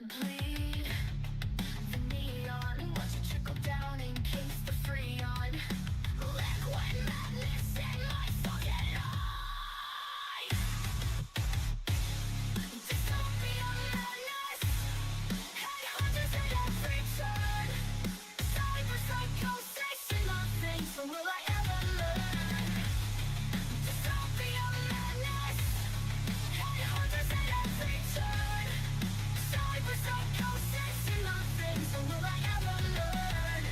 Bleed the neon, watch it trickle down in case the freon. Liquid madness in my fucking eyes. Dystopia madness, headhunters at every turn. Cyber psychosis in my face, when will I ever learn? Dystopia madness, headhunters at every turn. Cyber psychosis in my face, when will I ever learn?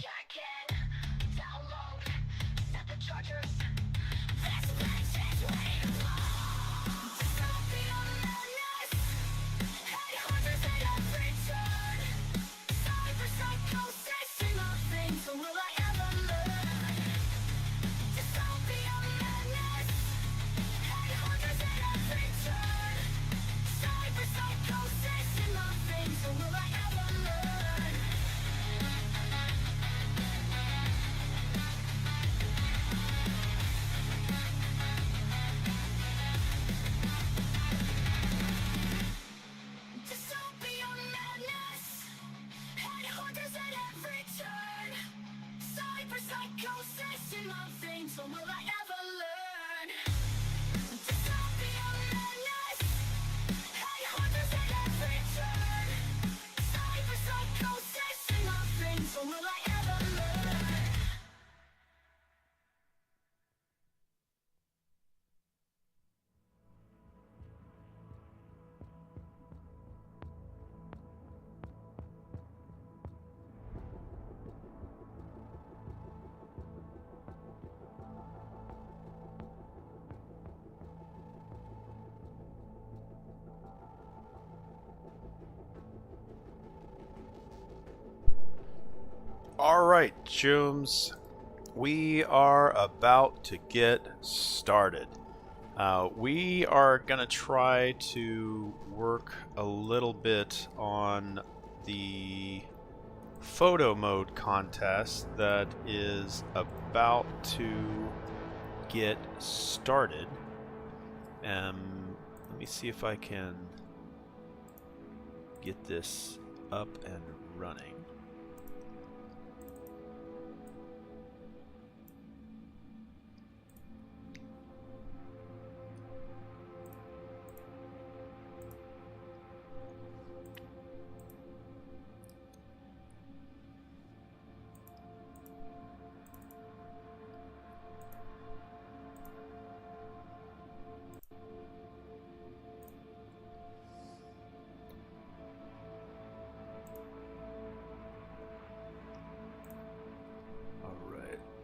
Check in, download, set the chargers. This bitch is waiting for. Dystopia madness, headhunters at every turn. Cyber psychosis in my face, when will I ever learn? Dystopia madness, headhunters at every turn. Cyber psychosis in my face, when will I ever learn? Dystopia madness, headhunters at every turn. Cyber psychosis in my veins, when will I ever learn? Dystopia madness, headhunters at every turn. Cyber psychosis in my veins, when will I ever learn? Alright, Chooms, we are about to get started. We are going to try to work a little bit on the photo mode contest that is about to get started. Let me see if I can get this up and running.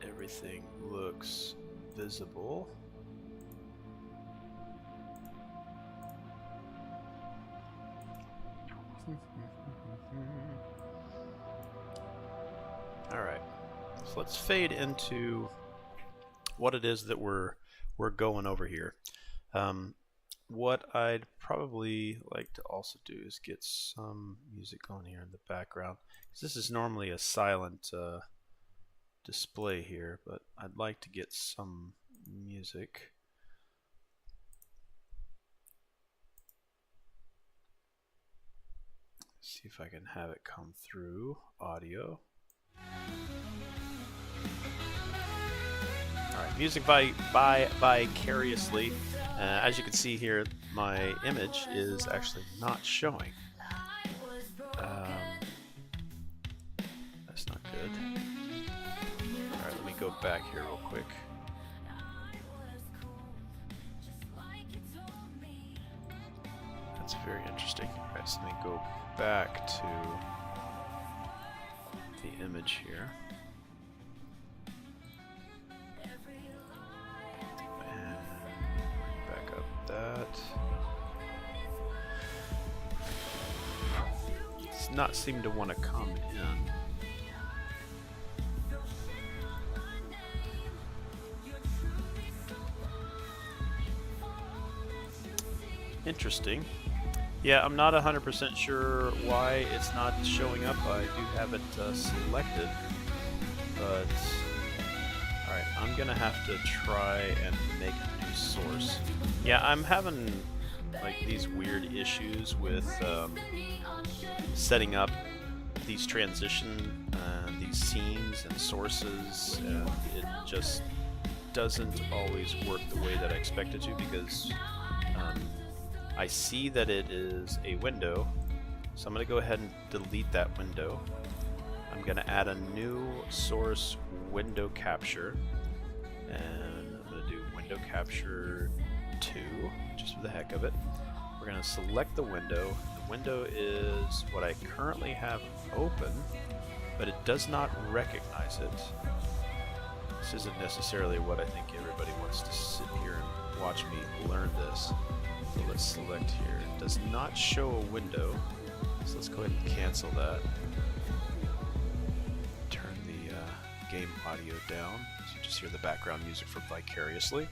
Everything looks visible. All right, so let's fade into what it is that we're going over here. What I'd probably like to also do is get some music on here in the background, because this is normally a silent display here, but I'd like to get some music. See if I can have it come through audio. Alright, music by Vicariously. As you can see here, my image is actually not showing. That's not good. Alright, let me go back here real quick. That's very interesting. Alright, so let me go back to the image here. And back up that. It does not seem to want to come in. Interesting. Yeah, I'm not 100% sure why it's not showing up. I do have it selected. but alright, I'm gonna have to try and make a new source. Yeah, I'm having like these weird issues with setting up these transition, these scenes and sources, and it just doesn't always work the way that I expect it to, because I see that it is a window, so I'm going to go ahead and delete that window. I'm going to add a new source window capture, and I'm going to do window capture 2, just for the heck of it. We're going to select the window. The window is what I currently have open, but it does not recognize it. This isn't necessarily what I think everybody wants to sit here and watch me learn this. So let's select here. It does not show a window, so let's go ahead and cancel that. Turn the game audio down, so you just hear the background music from Vicariously.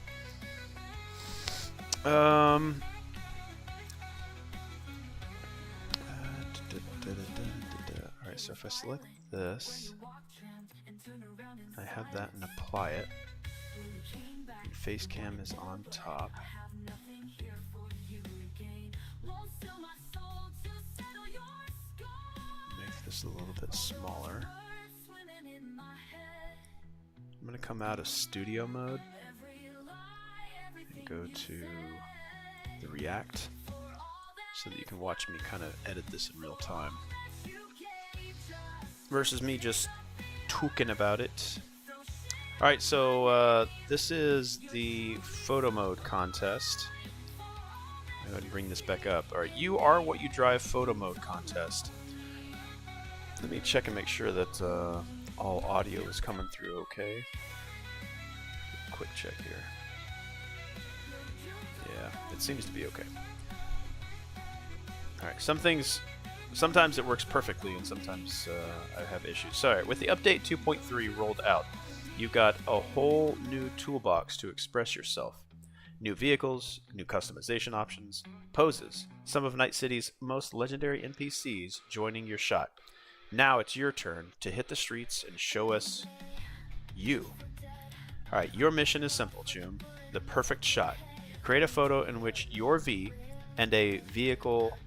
Alright, so if I select this, I have that and apply it. And face cam is on top. Make this a little bit smaller. I'm going to come out of studio mode and go to the React so that you can watch me kind of edit this in real time versus me just talking about it. Alright, so this is the photo mode contest. I'm going to bring this back up. Alright, you are what you drive photo mode contest. Let me check and make sure that all audio is coming through okay. Quick check here. Yeah, it seems to be okay. Alright, some things, sometimes it works perfectly and sometimes I have issues. So, alright, with the update 2.3 rolled out, you've got a whole new toolbox to express yourself. New vehicles, new customization options, poses, some of Night City's most legendary NPCs joining your shot. Now it's your turn to hit the streets and show us you. Alright, your mission is simple, Choom. The perfect shot. Create a photo in which your V and a vehicle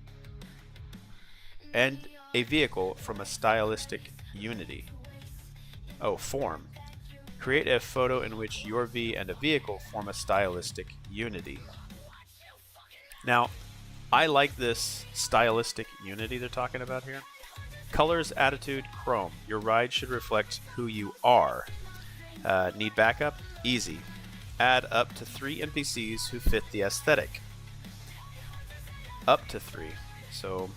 from a stylistic unity. Form. Create a photo in which your V and a vehicle form a stylistic unity. Now, I like this stylistic unity they're talking about here. Colors, attitude, chrome. Your ride should reflect who you are. Need backup? Easy. Add up to 3 NPCs who fit the aesthetic. Up to 3. So,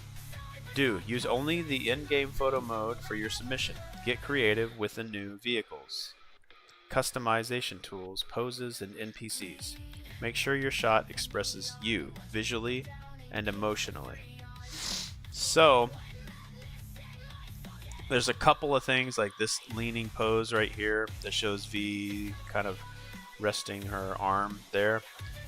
use only the in-game photo mode for your submission. Get creative with the new vehicles. Customization tools, poses, and NPCs. Make sure your shot expresses you, visually and emotionally. So, there's a couple of things like this leaning pose right here that shows V kind of resting her arm there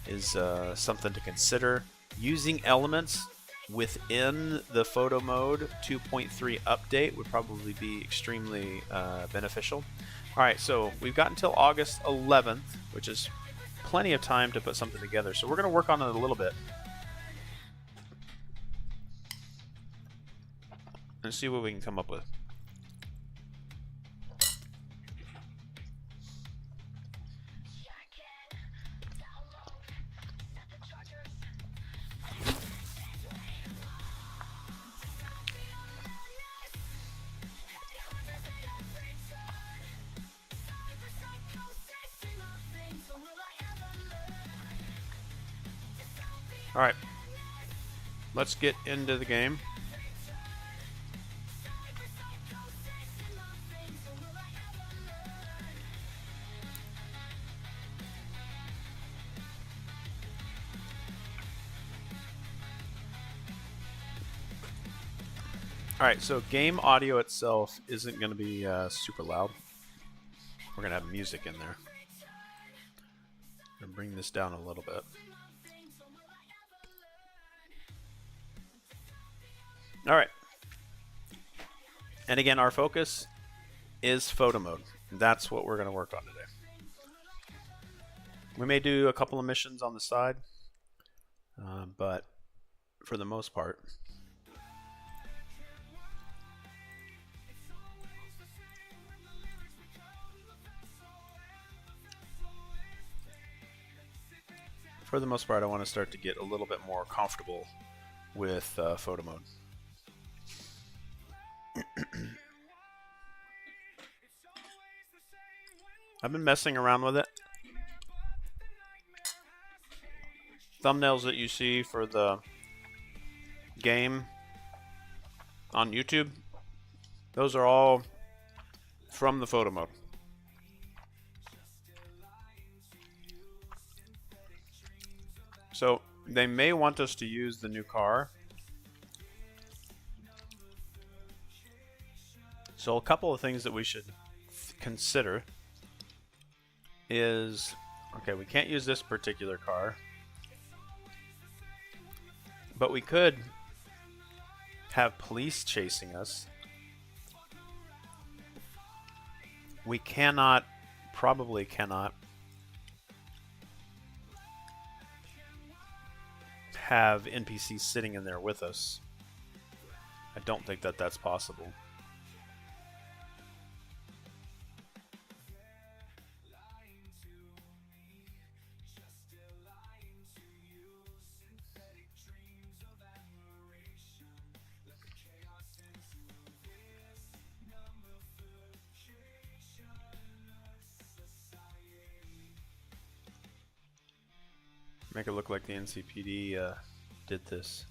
is something to consider. Using elements within the photo mode 2.3 update would probably be extremely beneficial. Alright, so we've got until August 11th, which is plenty of time to put something together. So we're going to work on it a little bit and see what we can come up with. Alright, let's get into the game. Alright, so game audio itself isn't going to be super loud. We're going to have music in there. I'm going to bring this down a little bit. Alright. And again, our focus is photo mode. that's what we're going to work on today. We may do a couple of missions on the side, but for the most part, I want to start to get a little bit more comfortable with photo mode. I've been messing around with it. Thumbnails that you see for the game on YouTube, those are all from the photo mode. So they may want us to use the new car. So a couple of things that we should consider is, okay, we can't use this particular car, but we could have police chasing us. We cannot, probably cannot, have NPCs sitting in there with us. I don't think that that's possible. Make it look like the NCPD did this.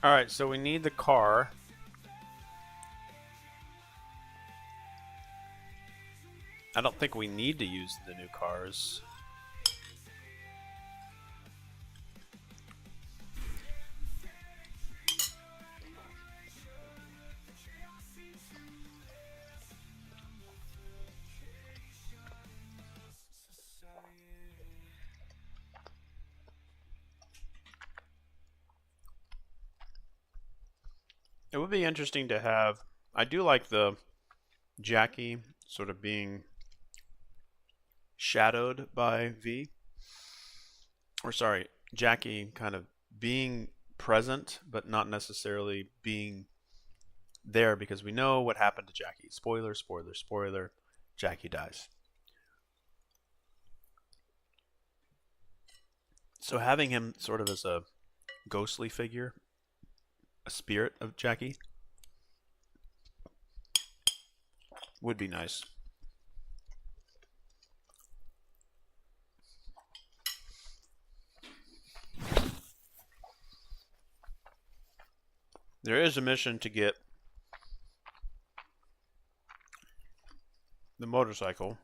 Alright, so we need the car. I don't think we need to use the new cars. It would be interesting to have, I do like the Jackie sort of being shadowed by V. Or sorry, Jackie kind of being present, but not necessarily being there, because we know what happened to Jackie. Spoiler, spoiler, spoiler, Jackie dies. So having him sort of as a ghostly figure, a spirit of Jackie, would be nice. There is a mission to get the motorcycle.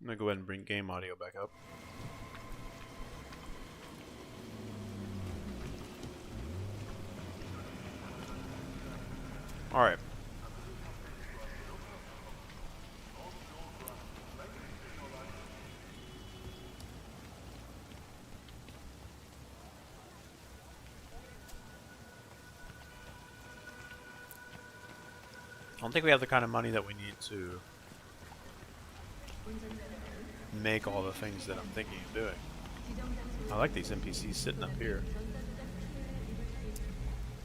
I'm going to go ahead and bring game audio back up. Alright. I don't think we have the kind of money that we need to make all the things that I'm thinking of doing. I like these NPCs sitting up here.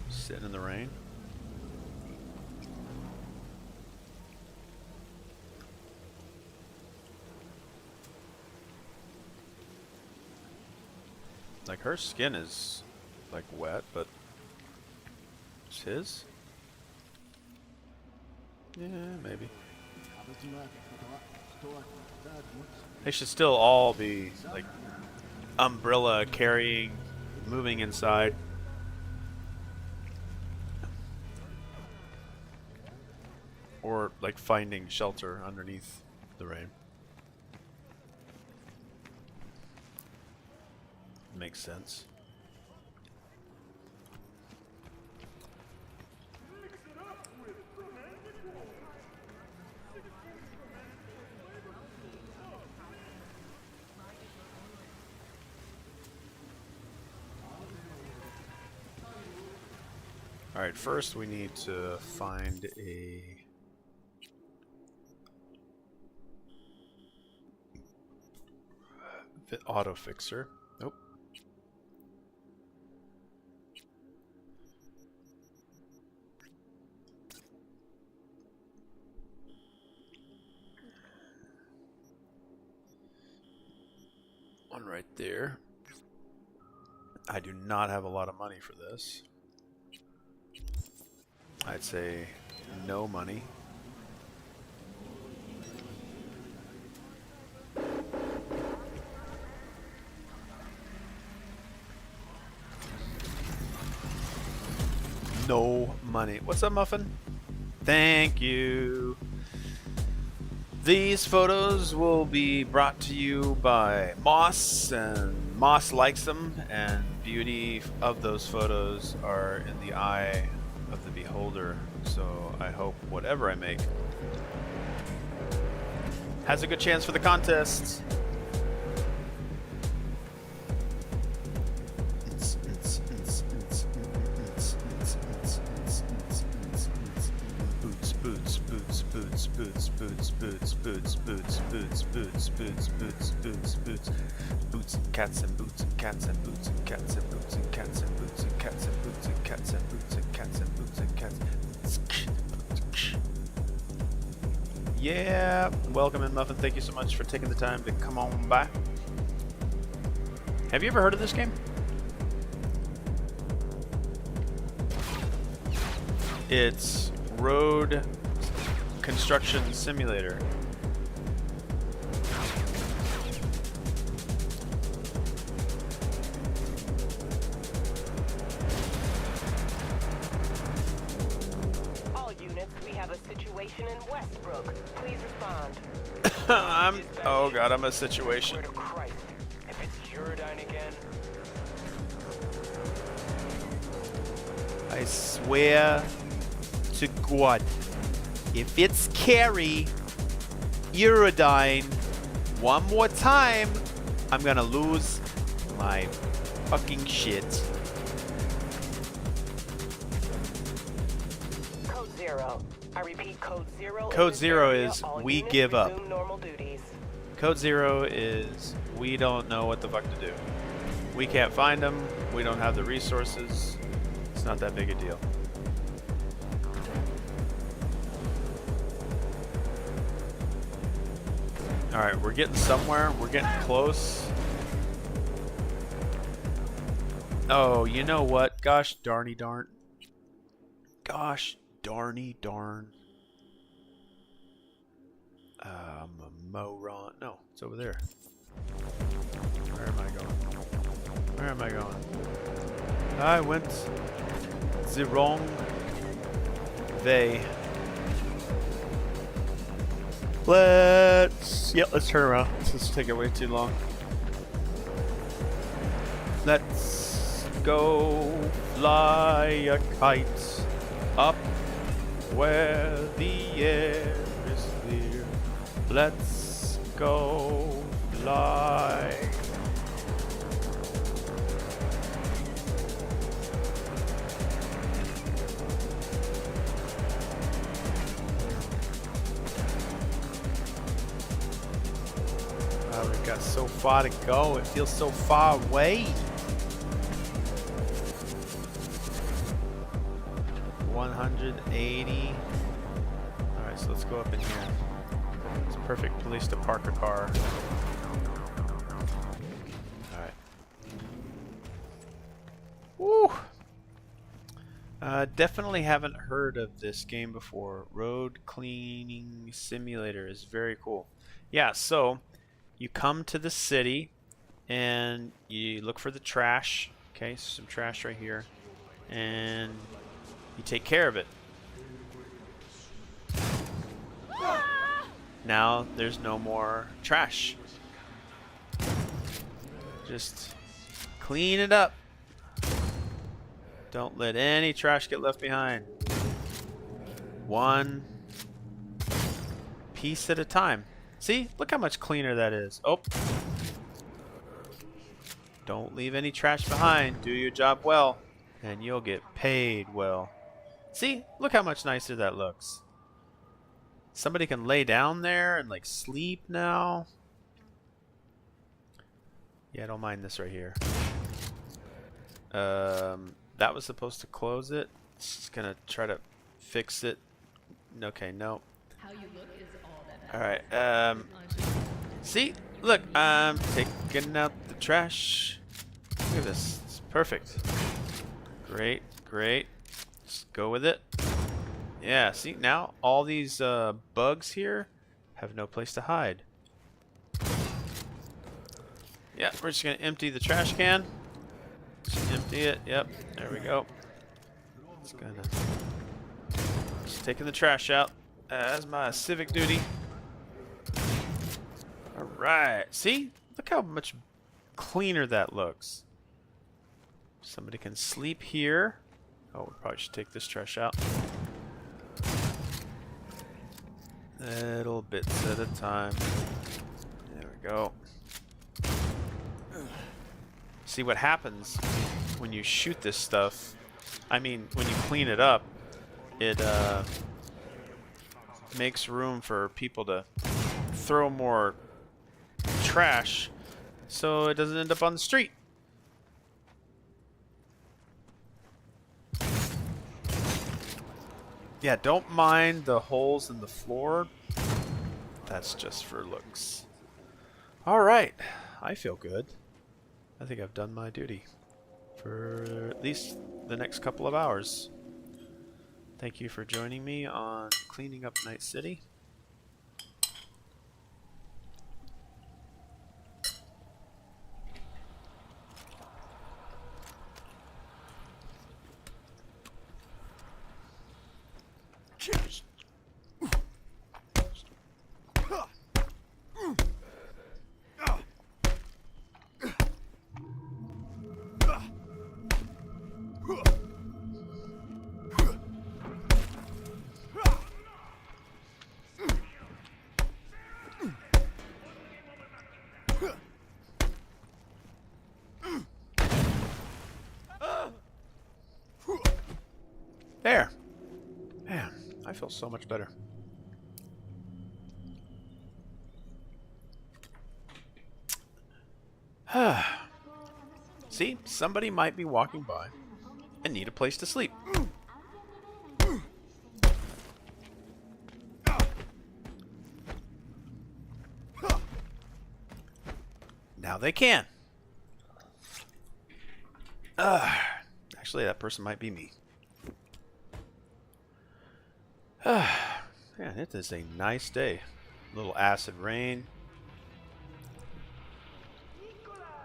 Sitting in the rain. Like, her skin is like wet, but it's his? Yeah, maybe. They should still all be like umbrella carrying, moving inside. Or like finding shelter underneath the rain. Makes sense. Alright, first we need to find a auto fixer. Nope. One right there. I do not have a lot of money for this. I'd say no money. No money. What's up, Muffin? Thank you. These photos will be brought to you by Moss, and Moss likes them, and beauty of those photos are in the eye of the beholder. So I hope whatever I make has a good chance for the contest. Boots, boots, boots, boots, boots, boots, boots, boots, boots, boots, boots, boots, boots, boots, boots and cats and boots and cats and boots and cats and boots and cats and boots and cats and boots and cats and boots and cats and boots and cats. Yeah, welcome in, Muffin. Thank you so much for taking the time to come on by. Have you ever heard of this game? It's Road Construction Simulator. All units, we have a situation in Westbrook. Please respond. Oh god, I'm a situation. Word of Christ. If it's Uridine again. I swear to God, if it's Carrie Uridine one more time, I'm gonna lose my fucking shit. Code 0. I repeat, Code 0. Code 0 is we give up. Normal duties. Code 0 is we don't know what the fuck to do. We can't find them. We don't have the resources. It's not that big a deal. Alright, we're getting somewhere. We're getting close. Oh, you know what? Gosh darny darn. Gosh darny darn. I'm a moron. No, it's over there. Where am I going? Where am I going? I went the wrong way. Let's turn around. This is taking way too long. Let's go fly a kite up where the air is clear. Let's go fly. We've got so far to go. It feels so far away. 180. Alright, so let's go up in here. It's a perfect place to park a car. Alright. Woo! Definitely haven't heard of this game before. Road Cleaning Simulator is very cool. Yeah, so you come to the city and you look for the trash. Okay, so some trash right here. And you take care of it. Now there's no more trash. Just clean it up. Don't let any trash get left behind. One piece at a time. See? Look how much cleaner that is. Oh. Don't leave any trash behind. Do your job well, and you'll get paid well. See? Look how much nicer that looks. Somebody can lay down there and like sleep now. Yeah, I don't mind this right here. That was supposed to close it. Just gonna try to fix it. Okay, no. How you look is all that All right. See, look, I'm taking out the trash. Look at this. It's perfect. Great, great. Just go with it. Yeah. See, now all these bugs here have no place to hide. Yeah, we're just gonna empty the trash can. Just empty it. Yep. There we go. Just taking the trash out as my civic duty. All right. See? Look how much cleaner that looks. Somebody can sleep here. Oh, we probably should take this trash out. Little bits at a time. There we go. See what happens when you shoot this stuff. I mean, when you clean it up, it makes room for people to throw more trash so it doesn't end up on the street. Yeah, don't mind the holes in the floor. That's just for looks. Alright, I feel good. I think I've done my duty for at least the next couple of hours. Thank you for joining me on cleaning up Night City. There. Man, I feel so much better. See, somebody might be walking by and need a place to sleep. Now they can. Actually, that person might be me. Man, it is a nice day. A little acid rain.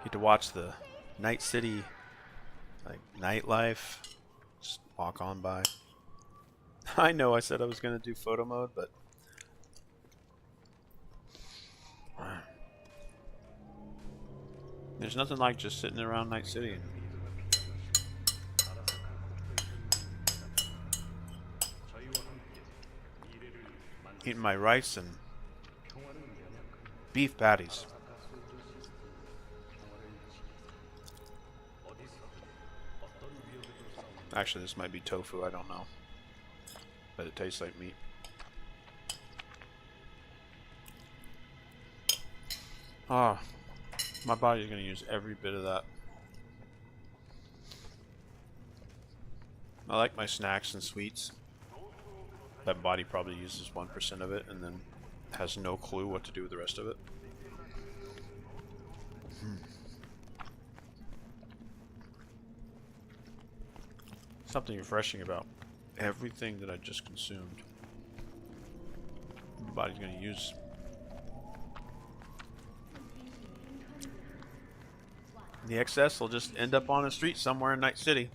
Get to watch the Night City, like, nightlife. Just walk on by. I know I said I was going to do photo mode, but there's nothing like just sitting around Night City and eating my rice and beef patties. Actually, this might be tofu, I don't know. But it tastes like meat. Ah, my body's gonna use every bit of that. I like my snacks and sweets. That body probably uses 1% of it and then has no clue what to do with the rest of it. Something refreshing about everything that I just consumed. The body's going to use. The excess will just end up on a street somewhere in Night City.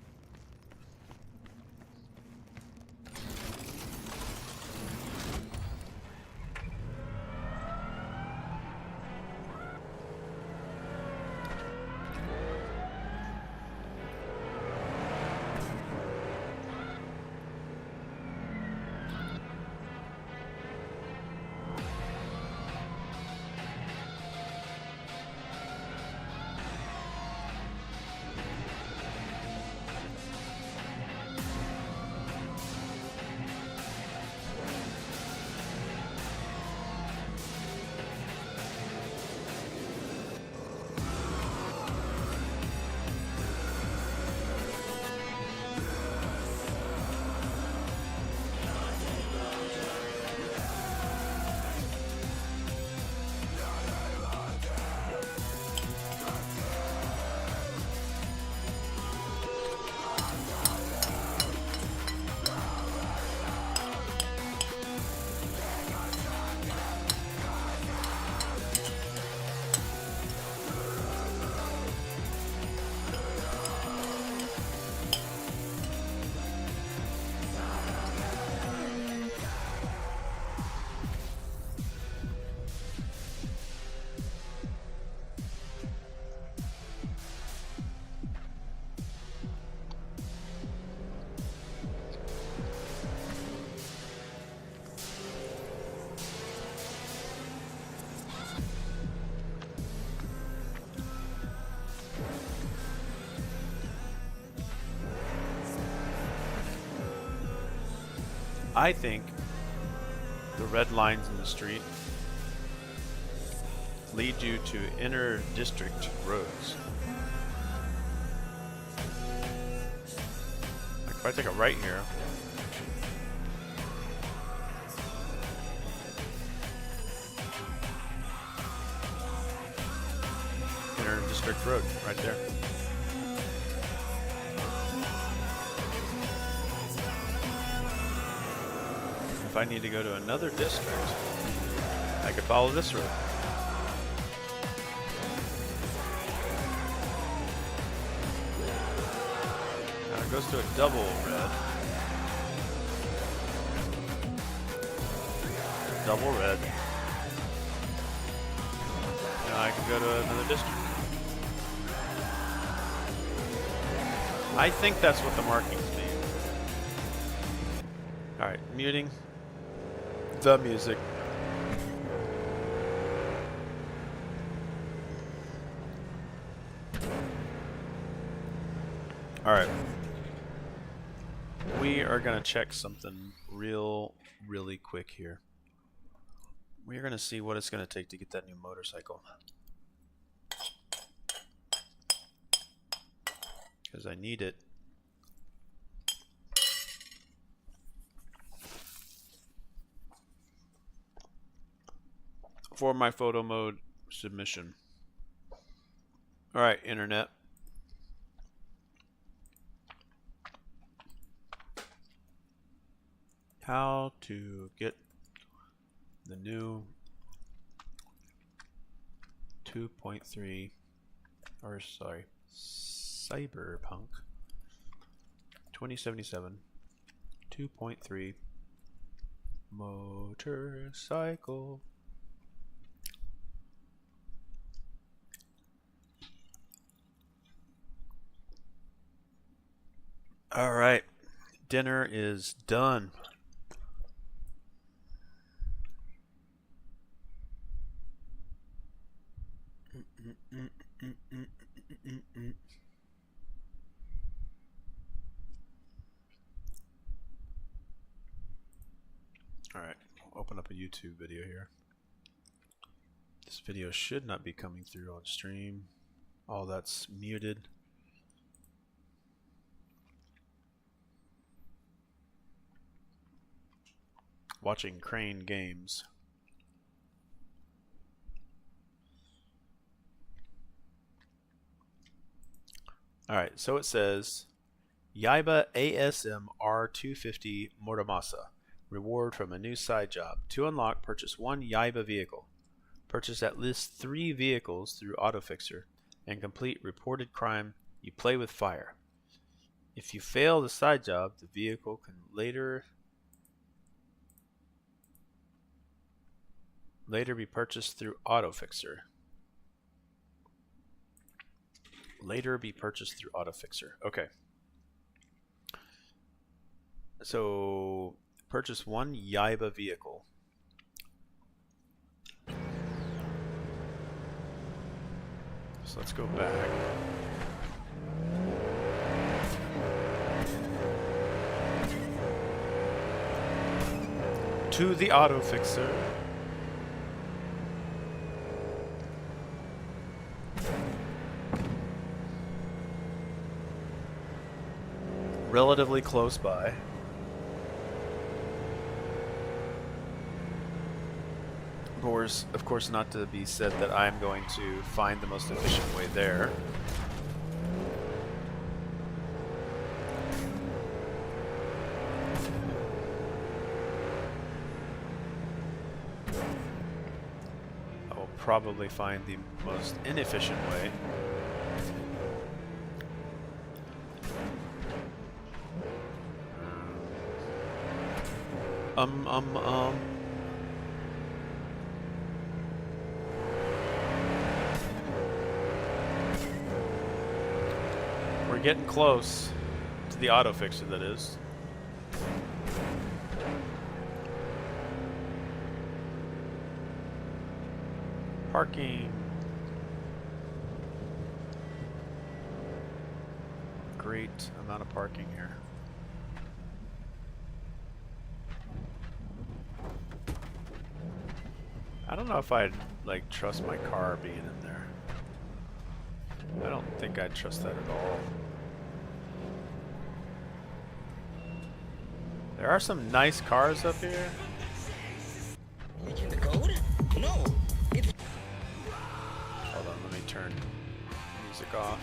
I think the red lines in the street lead you to inner district roads. Like if I take a right here, inner district road right there. If I need to go to another district, I could follow this road. Now it goes to a double red. Double red. Now I can go to another district. I think that's what the markings mean. Alright, muting the music. Alright. We are going to check something really quick here. We're going to see what it's going to take to get that new motorcycle. Because I need it. For my photo mode submission. Alright, internet. How to get the new 2.3 or sorry, Cyberpunk 2077 2.3 motorcycle. All right, dinner is done. All right, I'll open up a YouTube video here. This video should not be coming through on stream. All that's muted. Watching Crane Games. Alright, so it says Yaiba ASM R250 Mortamasa. Reward from a new side job. To unlock, purchase one Yaiba vehicle. Purchase at least 3 vehicles through AutoFixer and complete reported crime. You play with fire. If you fail the side job, the vehicle can later be purchased through AutoFixer. Later be purchased through AutoFixer. Okay. So purchase one Yaiba vehicle. So let's go back. To the AutoFixer. Relatively close by. Of course, not to be said that I'm going to find the most efficient way there. I will probably find the most inefficient way. We're getting close to the AutoFixer, that is. Parking. Great amount of parking here. I don't know if I'd like trust my car being in there. I don't think I'd trust that at all. There are some nice cars up here. Making the code? No. It's Hold on, let me turn music off.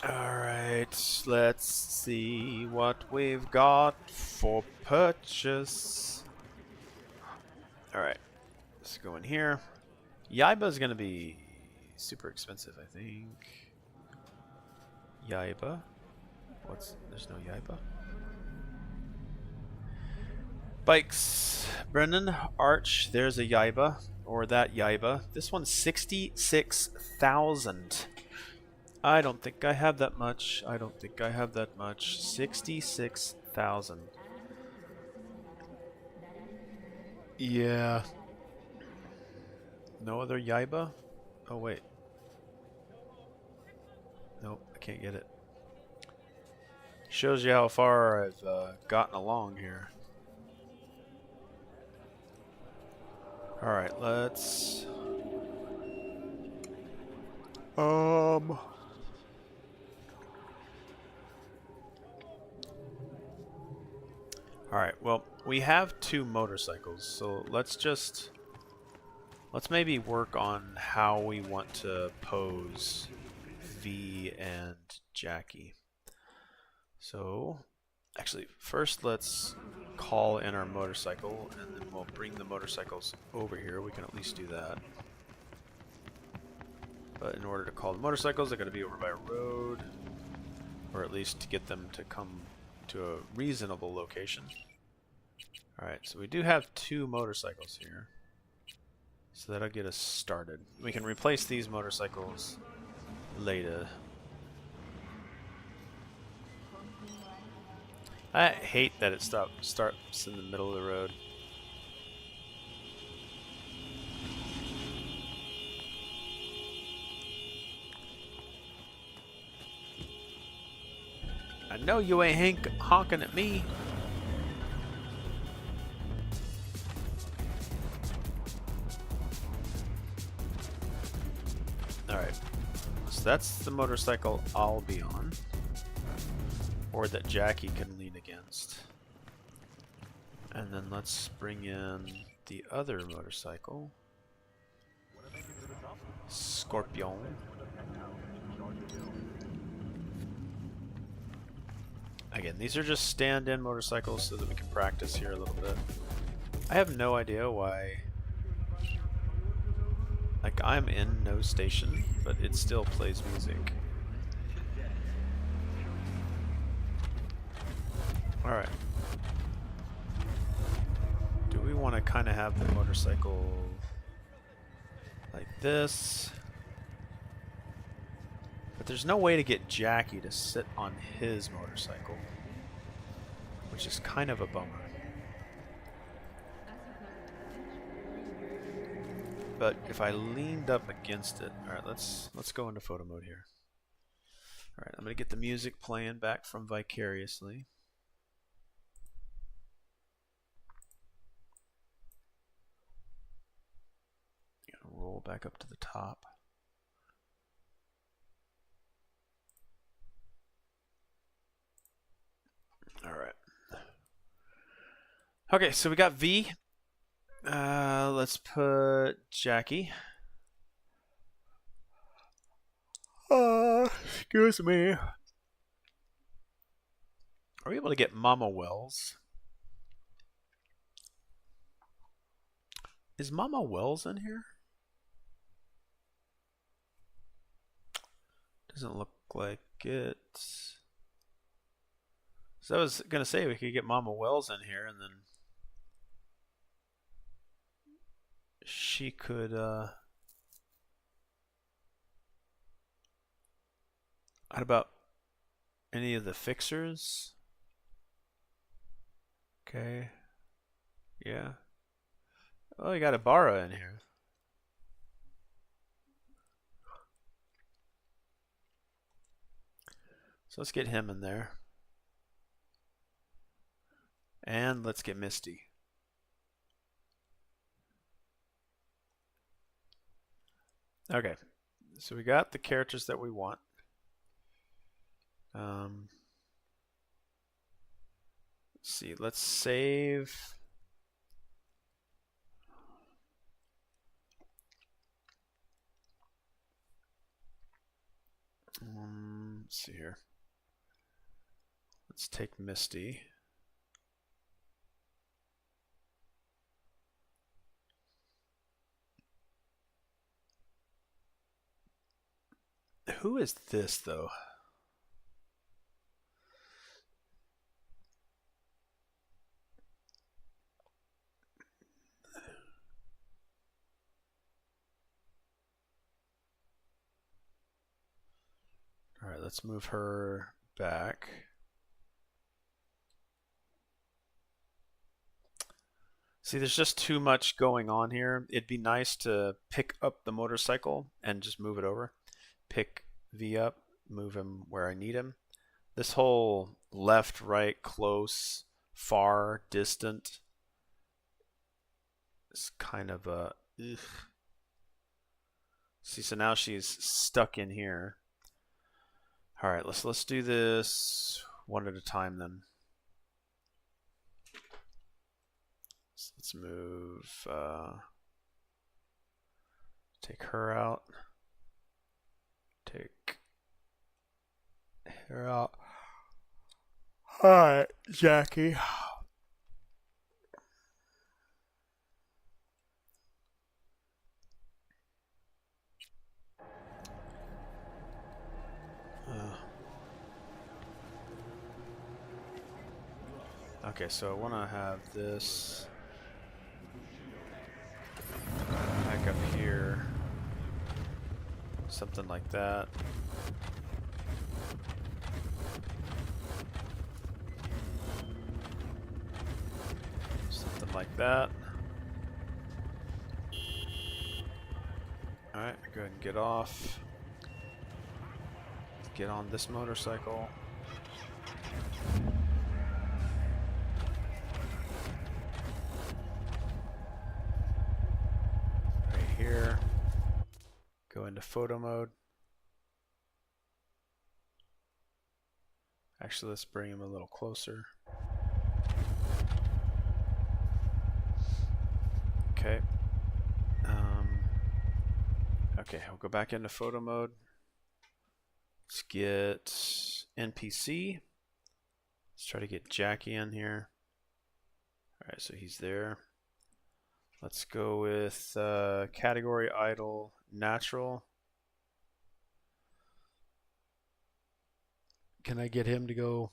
Alright, let's see what we've got for purchase. Alright, let's go in here. Yaiba is going to be super expensive, I think. Yaiba? There's no Yaiba? Bikes. Brennan, Arch, there's a Yaiba. Or that Yaiba. This one's 66,000. I don't think I have that much. I don't think I have that much. 66,000. Yeah. No other Yaiba? Oh, wait. Nope, I can't get it. Shows you how far I've gotten along here. Alright, let's... Alright, well, we have 2 motorcycles, so let's maybe work on how we want to pose V and Jackie. So, actually, first let's call in our motorcycle, and then we'll bring the motorcycles over here. We can at least do that. But in order to call the motorcycles, they're going to be over by a road, or at least to get them to come to a reasonable location. Alright, so we do have 2 motorcycles here. So that'll get us started. We can replace these motorcycles later. I hate that it starts in the middle of the road. I know you ain't honking at me. Alright, so that's the motorcycle I'll be on. Or that Jackie can lean against. And then let's bring in the other motorcycle. Scorpion. Again, these are just stand-in motorcycles so that we can practice here a little bit. I have no idea why... Like, I'm in no station, but it still plays music. Alright. Do we want to kind of have the motorcycle like this? But there's no way to get Jackie to sit on his motorcycle, which is kind of a bummer. But if I leaned up against it, alright, let's go into photo mode here. Alright, I'm gonna get the music playing back from Vicariously. Roll back up to the top. Alright. Okay, so we got V. Let's put Jackie. Excuse me. Are we able to get Mama Wells? Is Mama Wells in here? Doesn't look like it. So I was gonna say we could get Mama Wells in here, and then she could how about any of the fixers? Okay. Yeah. Oh, you got Ibarra in here. So let's get him in there. And let's get Misty. Okay, so we got the characters that we want. Let's see, let's save. Let's see here. Let's take Misty. Who is this, though? All right, let's move her back. See, there's just too much going on here. It'd be nice to pick up the motorcycle and just move it over. Pick V up, move him where I need him. This whole left, right, close, far, distant is kind of a ugh. See, so now she's stuck in here. All right, let's do this one at a time then. So let's move. Take her out. Take her out. All right, Jackie. Okay, so I want to have this back up here, something like that. Something like that. Alright, go ahead and get off. Get on this motorcycle. Right here. Go into photo mode. Actually, let's bring him a little closer. Okay. Okay, we'll go back into photo mode. Let's get NPC. Let's try to get Jackie in here. Alright, so he's there. Let's go with category idle natural. Can I get him to go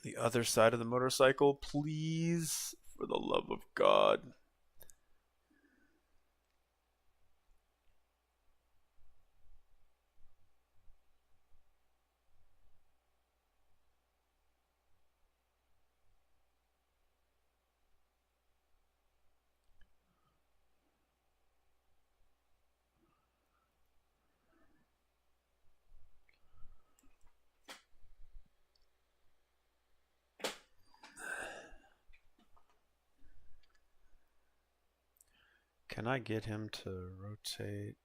the other side of the motorcycle, please? For the love of God. Can I get him to rotate?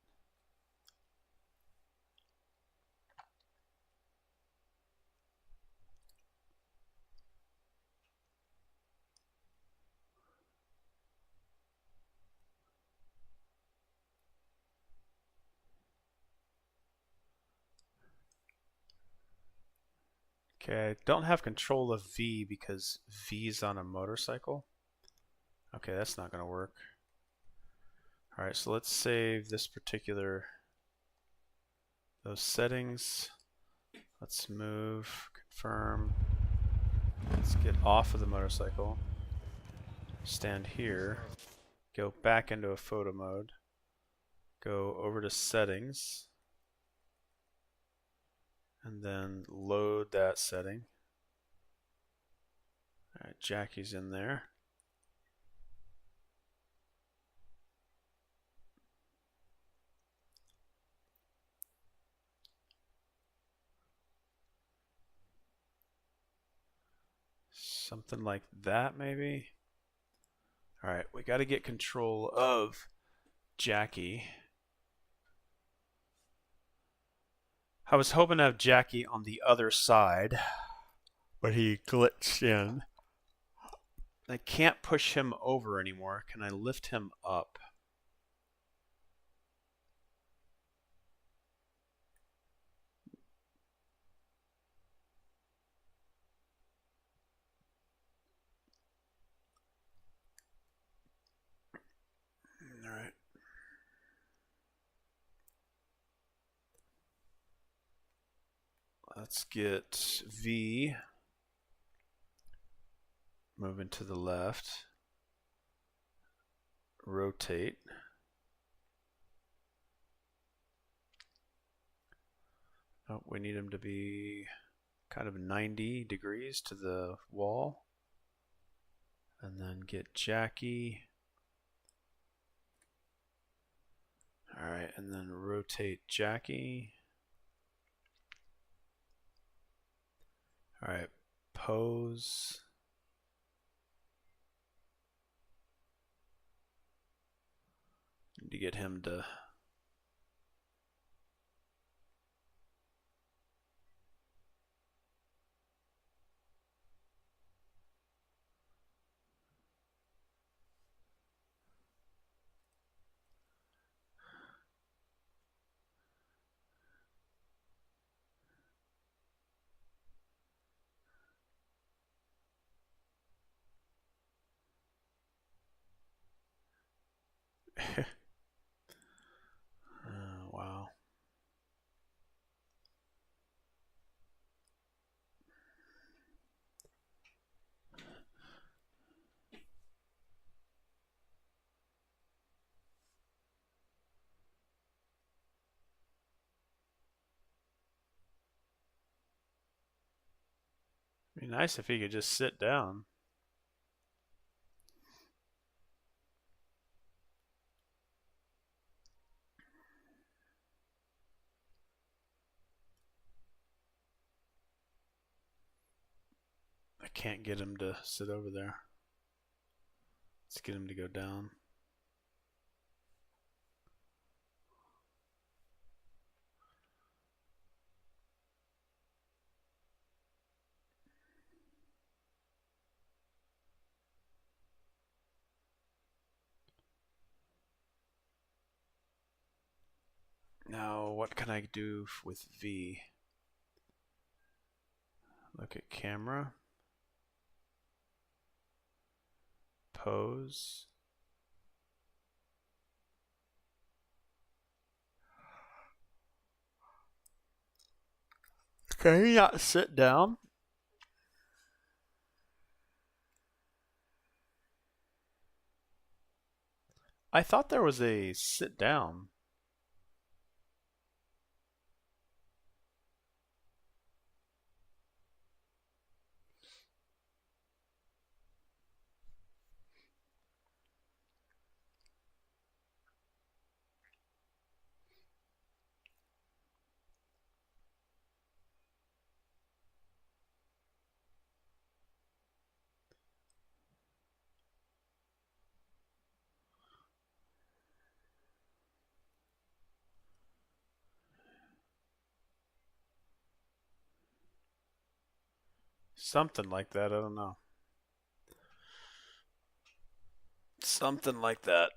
Okay, I don't have control of V because V's on a motorcycle. Okay, that's not going to work. Alright, so let's save this particular, those settings. Let's move, confirm. Let's get off of the motorcycle. Stand here. Go back into a photo mode. Go over to settings. And then load that setting. Alright, Jackie's in there. Something like that, maybe. All right, we got to get control of Jackie. I was hoping to have Jackie on the other side, but he glitched in. I can't push him over anymore. Can I lift him up? All right. Let's get V moving to the left. Rotate. Oh, we need him to be kind of 90 degrees to the wall. And then get Jackie. All right, and then rotate Jackie. All right, pose. Need to get him to wow. It'd be nice if he could just sit down. I can't get him to sit over there. Let's get him to go down. Now, what can I do with V? Look at camera. Pose. Can he not sit down? I thought there was a sit down. Something like that, I don't know. Something like that.